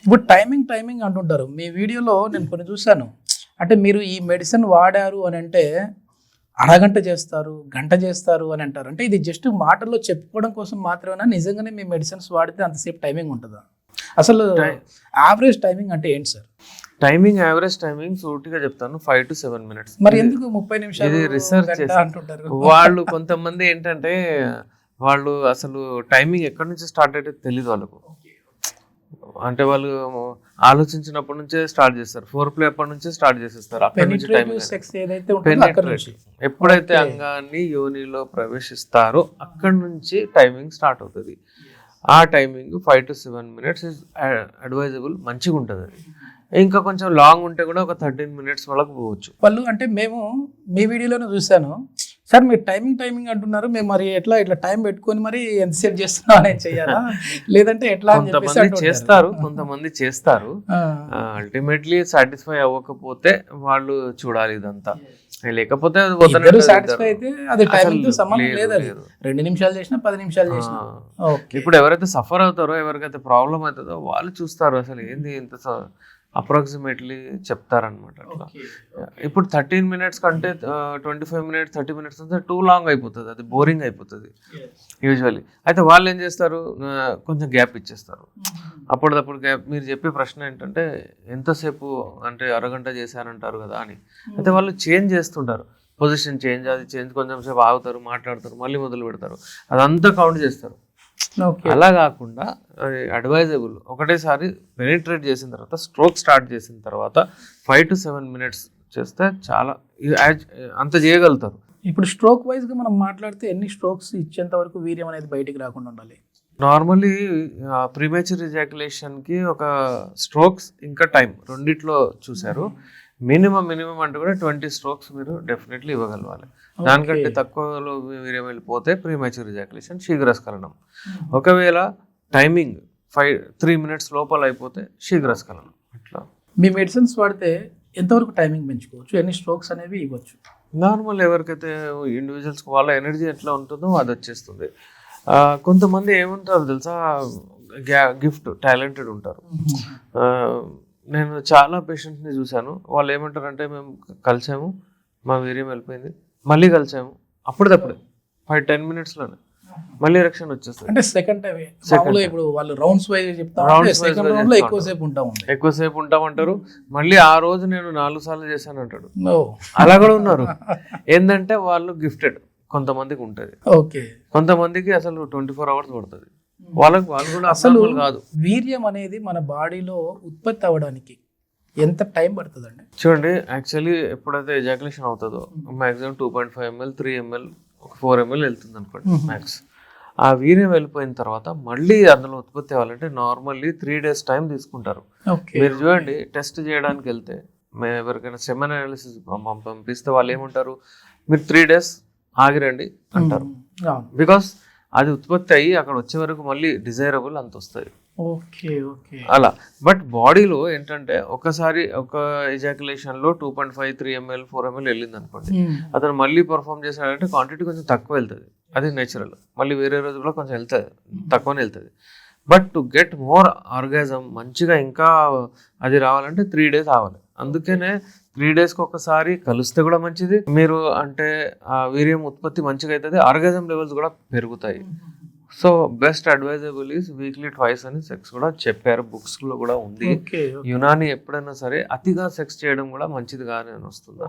ఇప్పుడు టైమింగ్ అంటుంటారు. మీ వీడియోలో నేను కొన్ని చూసాను. అంటే మీరు ఈ మెడిసిన్ వాడారు అని అంటే అరగంట చేస్తారు, గంట చేస్తారు అని అంటారు. అంటే ఇది జస్ట్ మాటల్లో చెప్పుకోవడం కోసం మాత్రమేనా? నిజంగానే మీ మెడిసిన్స్ వాడితే అంతసేపు టైమింగ్ ఉంటుందా? అసలు యావరేజ్ టైమింగ్ అంటే ఏంటి సార్? యావరేజ్ టైమింగ్ సూటిగా చెప్తాను 5 to 7 minutes. మరి ఎందుకు 30 నిమిషాలు ఇది రీసెర్చ్ గంట చేసి అంటుంటారు? వాళ్ళు కొంతమంది ఏంటంటే వాళ్ళు అసలు టైమింగ్ ఎక్కడి నుంచి స్టార్ట్ అయితే తెలియదు వాళ్ళకు. అంటే వాళ్ళు ఆలోచించినప్పటి నుంచే స్టార్ట్ చేస్తారు, ఫోర్ ప్లే అప్పటి నుంచే స్టార్ట్ చేసేస్తారు. అక్కడి నుంచి పెనిట్రేటివ్ సెక్స్ ఏదైతే ఉంటుందో అక్కడి నుంచి. ఎప్పుడైతే Okay. అంగాన్ని యోనిలో ప్రవేశిస్తారో అక్కడి నుంచి టైమింగ్ స్టార్ట్ అవుతుంది. ఆ timing 5 to 7 minutes is advisable, మంచిగా ఉంటుంది అది. ఇంకా కొంచెం లాంగ్ ఉంటే కూడా ఒక 13 minutes వరకు పోవచ్చు. వాళ్ళు అంటే మేము మీ వీడియోలోనే చూసాను సార్, మీరు టైమింగ్ అంటున్నారు, మేము మరి ఎట్లా ఇట్లా టైం పెట్టుకొని మరి ఎంతసేపు చేస్తున్నాం అనేది చెయ్యాలా లేదంటే ఎట్లా అని చెప్పేసి కొంతమంది అంటుంటారు. చేస్తారు, కొంతమంది చేస్తారు. ఆ, అల్టిమేట్లీ సాటిస్ఫై అవ్వకపోతే వాళ్ళు చూడాలి ఇదంతా. లేకపోతే అది ఇద్దరు వదలంటారు సాటిస్ఫై ఇద్దరు. అయితే అది టైమింగ్ తో అసలు సంబంధం లేదు, లేదు. అది లేదు. 2 నిమిషాలు చేసినా 10 నిమిషాలు చేసినా ఆ. ఓకే. ఇప్పుడు ఎవరైతే సఫర్ అవుతారో, ఎవరికైతే ప్రాబ్లం అవుతుందో వాళ్ళు చూస్తారు అసలు ఏంది ఇంత అప్రాక్సిమేట్లీ చెప్తారనమాట అట్లా. ఓకే. ఇప్పుడు 13 minutes కంటే 25 minutes 30 minutes అంతా టూ లాంగ్ అయిపోతుంది, అది బోరింగ్ అయిపోతుంది యూజువల్లీ. అయితే వాళ్ళు ఏం చేస్తారు, కొంచెం గ్యాప్ ఇచ్చేస్తారు. అప్పటిదప్పుడు గ్యాప్. మీరు చెప్పే ప్రశ్న ఏంటంటే ఎంతసేపు అంటే అరగంట చేశారంటారు కదా అని. అయితే వాళ్ళు చేంజ్ చేస్తుంటారు, పొజిషన్ చేంజ్, అది చేంజ్, కొంచెం సేపు ఆగుతారు, మాట్లాడతారు, మళ్ళీ మొదలు పెడతారు, అదంతా కౌంట్ చేస్తారు. ఓకే. అలా కాకుండా అడ్వైజబుల్ ఒకటేసారి పెనిట్రేట్ చేసిన తర్వాత, స్ట్రోక్ స్టార్ట్ చేసిన తర్వాత 5 to 7 minutes చేస్తే చాలా అంత చేయగలుగుతారు. ఇప్పుడు స్ట్రోక్ వైజ్ గా మనం మాట్లాడితే ఎన్ని స్ట్రోక్స్ ఇచ్చేంత వరకు వీర్యం అనేది బయటికి రాకుండా ఉండాలి? నార్మల్లీ ప్రీమేచర్ ఇజాక్యులేషన్కి ఒక స్ట్రోక్స్ ఇంకా టైం రెండిట్లో చూశారు. మినిమం అంటే కూడా 20 strokes మీరు డెఫినెట్లీ ఇవ్వగలగాలి. దానికంటే తక్కువలో వీర్యం వెళ్ళిపోతే ప్రీమేచర్ ఇజాక్యులేషన్, శీఘ్రస్ఖలనం. ఒకవేళ టైమింగ్ 3 minutes లోపల అయిపోతే శీఘ్రస్ఖలనం. అట్లా మీ మెడిసిన్స్ వాడితే ఎంతవరకు టైమింగ్ పెంచుకోవచ్చు, ఎన్ని స్ట్రోక్స్ అనేవి ఇవ్వచ్చు? నార్మల్ ఎవరికైతే ఇండివిజువల్స్కి వాళ్ళ ఎనర్జీ ఎట్లా ఉంటుందో అది వచ్చేస్తుంది. కొంతమంది ఏముంటారు తెలుసా, గిఫ్ట్ టాలెంటెడ్ ఉంటారు. నేను చాలా పేషెంట్స్ని చూశాను, వాళ్ళు ఏమంటారంటే మేము కలిసాము, మా వీర్యం వెళ్ళిపోయింది, మళ్ళీ కలిసాము, అప్పటిదప్పుడే 5-10 minutesలోనే మళ్ళీ ఎరెక్షన్ వచ్చేస్తుంది. అంటే సెకండ్ టైం ఇప్పుడు వాళ్ళు రౌండ్స్ వైజ్ చెప్తారు, సెకండ్ రౌండ్ లో ఎక్కువసేపు ఉంటామంటారు. మళ్ళీ ఆ రోజు నేను 4 సార్లు చేశాను అంటాడు. No. అలా కూడా ఉన్నారు. ఏంటంటే వాళ్ళు గిఫ్టెడ్, కొంతమందికి ఉంటుంది, ఓకే. కొంతమందికి అసలు 24 hours పడుతుంది. వాళ్ళు కూడా అసలు అసలు కాదు. వీర్యం అనేది మన బాడీలో ఉత్పత్తి అవ్వడానికి ఎంత టైం పడుతుందండి? చూడండి, యాక్చువల్లీ ఎప్పుడైతే ఎజాక్యులేషన్ అవుతుందో మాక్సిమం 2.5 ml 3 ml 4 ml వెళ్తుంది అనుకోండి మ్యాక్స్. ఆ వీర్యం వెళ్ళిపోయిన తర్వాత మళ్ళీ అందులో ఉత్పత్తి అవ్వాలంటే నార్మల్లీ 3 days టైం తీసుకుంటారు. మీరు చూడండి, టెస్ట్ చేయడానికి వెళ్తే మేము ఎవరికైనా సెమెన్ అనాలిసిస్ పంపిస్తే వాళ్ళు ఏమంటారు, మీరు 3 days ఆగిరండి అంటారు. బికాస్ అది ఉత్పత్తి అయ్యి అక్కడ వచ్చే వరకు మళ్ళీ డిజైరబుల్ అంత వస్తుంది. అలా. బట్ బాడీలో ఏంటంటే ఒకసారి ఒక ఎజాక్యులేషన్లో 2.5 3 ml 4 ml వెళ్ళింది అనుకోండి, అతను మళ్ళీ పర్ఫామ్ చేశాడంటే క్వాంటిటీ కొంచెం తక్కువ వెళ్తుంది, అది నేచురల్. మళ్ళీ వేరే రోజు కూడా కొంచెం వెళ్తుంది, తక్కువనే వెళ్తుంది. But to get more orgasm, మంచిగా ఇంకా అది రావాలంటే 3 days ఆవాలి. అందుకనే 3 daysకి ఒకసారి కలిస్తే కూడా మంచిది. మీరు అంటే ఆ వీర్యం ఉత్పత్తి మంచిగా అవుతుంది, ఆర్గాజం లెవెల్స్ కూడా పెరుగుతాయి. So best advisable is weekly twice అని సెక్స్ కూడా చెప్పారు, బుక్స్ లో కూడా ఉంది. యునాని ఎప్పుడైనా సరే అతిగా సెక్స్ చేయడం కూడా మంచిది కాదని వస్తుంది.